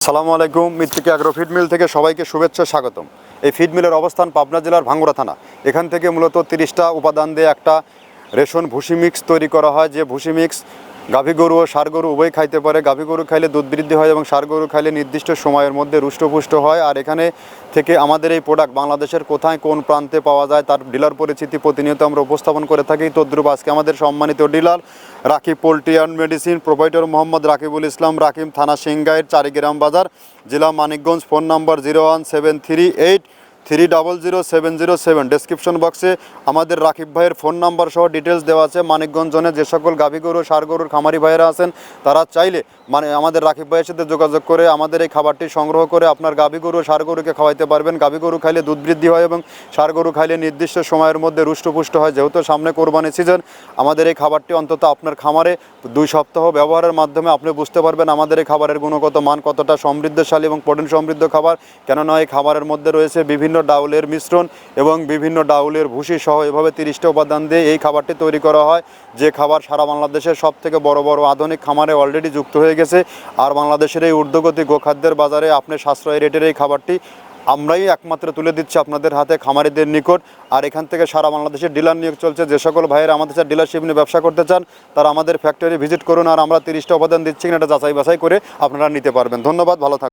আসসালামু আলাইকুম। মৃত্তিকা অ্যাগ্রো ফিড মিল থেকে সবাইকে শুভেচ্ছা স্বাগতম। এই ফিড মিলের অবস্থান পাবনা জেলার ভাঙ্গুড়া থানা। এখান থেকে মূলত 30টা উপাদান দিয়ে একটা রেশন ভুসি মিক্স তৈরি করা হয়, যে ভুসি মিক্স গাভী গরু ও ষাঁড় গরু উভয় খাইতে পারে। গাভী গরু খাইলে দুধ বৃদ্ধি হয় এবং ষাঁড় গরু খাইলে নির্দিষ্ট সময়ের মধ্যে রুষ্টপুষ্ট হয়। আর এখানে থেকে আমাদের এই প্রোডাক্ট বাংলাদেশের কোথায় কোন প্রান্তে পাওয়া যায় তার ডিলার পরিচিতি প্রতিনিয়ত আমরা উপস্থাপন করে থাকি। তদ্রুপ আজকে আমাদের সম্মানিত dealer Rakib poultry and medicine, proprietor Mohammad Rakibul Islam Rakib, থানা সিংগাইর, চারিগ্রাম বাজার, জেলা মানিকগঞ্জ। Phone number 01738300707। ডেসক্রিপশন বক্সে আমাদের রাকিব ভাইয়ের ফোন নাম্বার সহ ডিটেলস দেওয়া আছে। মানিকগঞ্জ জোনে যে সকল গাভী গরু ষাঁড় গরুর খামারি ভাইয়েরা আছেন তারা চাইলে আমাদের রাকিব ভাইয়ের সাথে যোগাযোগ করে আমাদের এই খাবারটি সংগ্রহ করে আপনার গাভী গরু ষাঁড় গরুকে খাওয়াইতে পারবেন। গাভী গরু খাইলে দুধ বৃদ্ধি হয় এবং ষাঁড় গরু খাইলে নির্দিষ্ট সময়ের মধ্যে রুষ্টপুষ্ট হয়। যেহেতু সামনে কোরবানি সিজন, আমাদের এই খাবারটি অন্তত আপনার খামারে 2 সপ্তাহ ব্যবহারের মাধ্যমে আপনি বুঝতে পারবেন আমাদের এই খাবারের গুণগত মান কতটা সমৃদ্ধশালী এবং প্রোটিন সমৃদ্ধ খাবার। কেননা এই খাবারের মধ্যে রয়েছে বিভিন্ন ডাউলের মিশ্রণ এবং বিভিন্ন ডাউলের ভুসি সহ এভাবে 30টা উপাদান দিয়ে এই খাবারটি তৈরি করা হয়, যে খাবার সারা বাংলাদেশের সব থেকে বড় বড় আধুনিক খামারে অলরেডি যুক্ত হয়ে গেছে। আর বাংলাদেশের এই ঊর্ধ্বগতি গোখাদ্যের বাজারে আপনি সাশ্রয়ী রেটের এই খাবারটি আমরাই একমাত্র তুলে দিচ্ছি আপনাদের হাতে খামারিদের নিকট। আর এখান থেকে সারা বাংলাদেশের ডিলার নিয়োগ চলছে। যে সকল ভাইয়েরা আমাদের সাথে ডিলারশিপ নিয়ে ব্যবসা করতে চান তারা আমাদের ফ্যাক্টরি ভিজিট করুন। আর আমরা 30টা উপাদান দিচ্ছি কিনা এটা যাচাই বাছাই করে আপনারা নিতে পারবেন। ধন্যবাদ, ভালো থাকবেন।